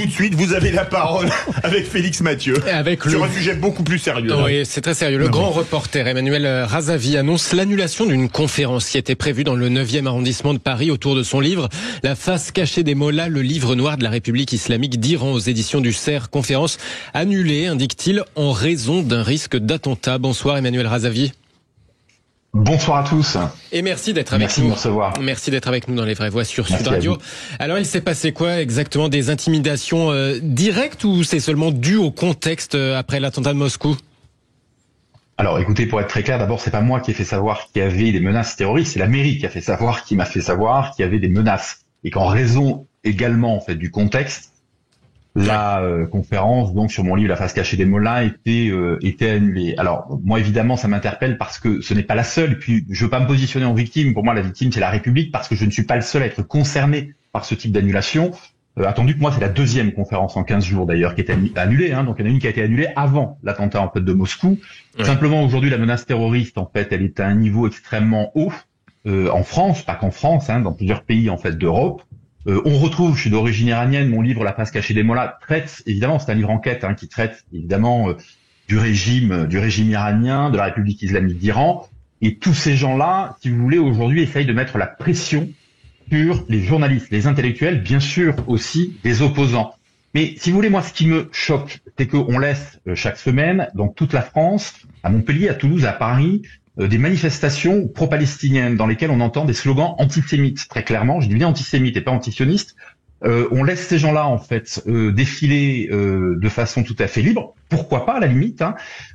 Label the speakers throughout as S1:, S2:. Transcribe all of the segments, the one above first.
S1: tout de suite, vous avez la parole avec Félix Mathieu. Sur un sujet beaucoup plus sérieux.
S2: Oui, c'est très sérieux. Le grand reporter Emmanuel Razavi annonce l'annulation d'une conférence qui était prévue dans le 9e arrondissement de Paris autour de son livre « La face cachée des mollahs, le livre noir de la République islamique d'Iran » aux éditions du CERF. Conférence annulée, indique-t-il, en raison d'un risque d'attentat. Bonsoir Emmanuel Razavi.
S3: Bonsoir à tous.
S2: Et merci d'être avec nous.
S3: Merci de me recevoir.
S2: Merci d'être avec nous dans Les Vraies Voix sur Sud Radio. Alors, il s'est passé quoi exactement? Des intimidations directes ou c'est seulement dû au contexte après l'attentat de Moscou?
S3: Alors, écoutez, pour être très clair, d'abord, c'est pas moi qui ai fait savoir qu'il y avait des menaces terroristes, c'est la mairie qui a fait savoir, qui m'a fait savoir qu'il y avait des menaces. Et qu'en raison également, en fait, du contexte, la conférence donc sur mon livre La face cachée des mollahs était annulée. Alors moi évidemment ça m'interpelle parce que ce n'est pas la seule, et puis je veux pas me positionner en victime. Pour moi la victime c'est la République, parce que je ne suis pas le seul à être concerné par ce type d'annulation. Attendu que moi c'est la deuxième conférence en 15 jours d'ailleurs qui est annulée, donc il y en a une qui a été annulée avant l'attentat en fait de Moscou. Simplement aujourd'hui la menace terroriste en fait elle est à un niveau extrêmement haut en France, pas qu'en France, dans plusieurs pays en fait d'Europe. On retrouve, je suis d'origine iranienne, mon livre La face cachée des mollahs traite, évidemment, c'est un livre enquête qui traite évidemment du régime iranien, de la République islamique d'Iran, et tous ces gens-là, si vous voulez, aujourd'hui essayent de mettre la pression sur les journalistes, les intellectuels, bien sûr aussi les opposants. Mais si vous voulez, moi, ce qui me choque, c'est qu'on laisse chaque semaine, dans toute la France, à Montpellier, à Toulouse, à Paris, des manifestations pro-palestiniennes dans lesquelles on entend des slogans antisémites, très clairement, je dis bien antisémites et pas antisionistes. On laisse ces gens-là en fait défiler de façon tout à fait libre, pourquoi pas à la limite,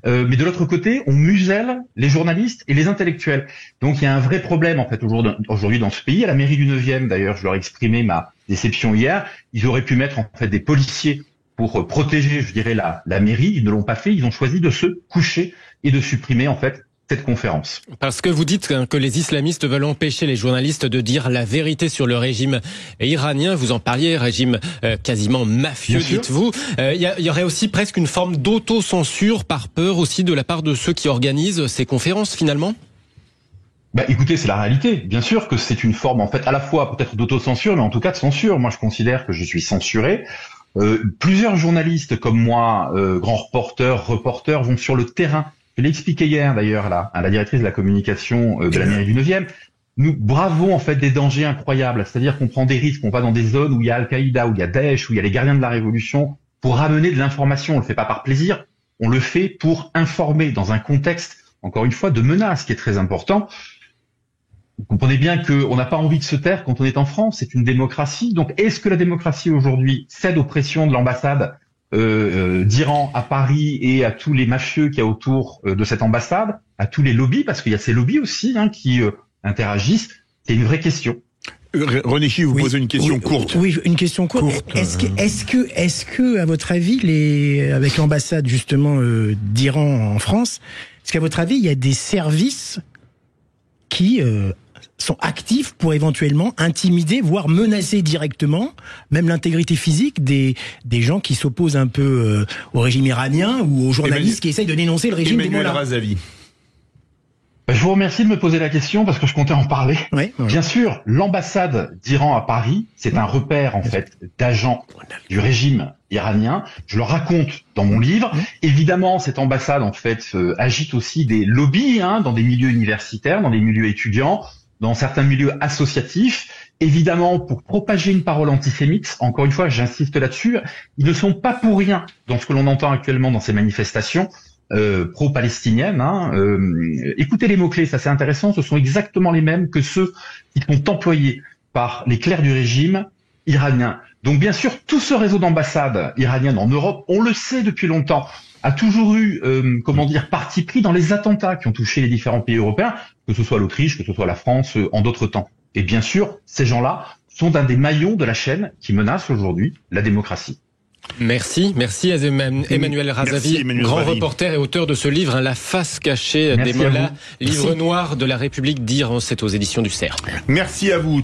S3: mais de l'autre côté, on muselle les journalistes et les intellectuels. Donc il y a un vrai problème en fait aujourd'hui dans ce pays. À la mairie du 9e d'ailleurs, je leur ai exprimé ma déception hier, ils auraient pu mettre en fait des policiers pour protéger, je dirais, la mairie. Ils ne l'ont pas fait, ils ont choisi de se coucher et de supprimer en fait cette conférence.
S2: Parce que vous dites que les islamistes veulent empêcher les journalistes de dire la vérité sur le régime iranien. Vous en parliez, régime quasiment mafieux, dites-vous. Il y aurait aussi presque une forme d'autocensure par peur aussi de la part de ceux qui organisent ces conférences finalement?
S3: Écoutez, c'est la réalité. Bien sûr que c'est une forme en fait à la fois peut-être d'autocensure, mais en tout cas de censure. Moi, je considère que je suis censuré. Plusieurs journalistes comme moi, grands reporters, vont sur le terrain. Je l'ai expliqué hier d'ailleurs à la directrice de la communication de la mairie du 9e. Nous bravons en fait des dangers incroyables, c'est-à-dire qu'on prend des risques, on va dans des zones où il y a Al-Qaïda, où il y a Daesh, où il y a les gardiens de la Révolution, pour ramener de l'information. On le fait pas par plaisir, on le fait pour informer dans un contexte, encore une fois, de menace qui est très important. Vous comprenez bien qu'on n'a pas envie de se taire quand on est en France, c'est une démocratie. Donc est-ce que la démocratie aujourd'hui cède aux pressions de l'ambassade d'Iran à Paris et à tous les mafieux qu'il y a autour de cette ambassade, à tous les lobbies, parce qu'il y a ces lobbies aussi qui interagissent? C'est une vraie question.
S1: René Chiv, vous posez une question courte.
S4: Oui, une question courte. Est-ce que, à votre avis, avec l'ambassade justement d'Iran en France, est-ce qu'à votre avis, il y a des services qui sont actifs pour éventuellement intimider, voire menacer directement, même l'intégrité physique des gens qui s'opposent un peu au régime iranien ou aux journalistes qui essayent de dénoncer le régime des mollahs?
S1: Razavi.
S3: Je vous remercie de me poser la question parce que je comptais en parler.
S4: Oui.
S3: Bien sûr, l'ambassade d'Iran à Paris, c'est un repère en fait d'agents du régime iranien. Je le raconte dans mon livre. Évidemment, cette ambassade en fait agite aussi des lobbies dans des milieux universitaires, dans des milieux étudiants, dans certains milieux associatifs, évidemment pour propager une parole antisémite. Encore une fois, j'insiste là-dessus, ils ne sont pas pour rien dans ce que l'on entend actuellement dans ces manifestations pro-palestiniennes. Écoutez les mots-clés, ça c'est intéressant, ce sont exactement les mêmes que ceux qui sont employés par les clercs du régime iranien. Donc bien sûr, tout ce réseau d'ambassades iraniennes en Europe, on le sait depuis longtemps, a toujours eu, parti pris dans les attentats qui ont touché les différents pays européens, que ce soit l'Autriche, que ce soit la France, en d'autres temps. Et bien sûr, ces gens-là sont un des maillons de la chaîne qui menace aujourd'hui la démocratie.
S2: Merci Emmanuel Razavi, grand reporter et auteur de ce livre, La face cachée des mollahs, livre noir de la République d'Iran, c'est aux éditions du CERF.
S1: Merci à vous.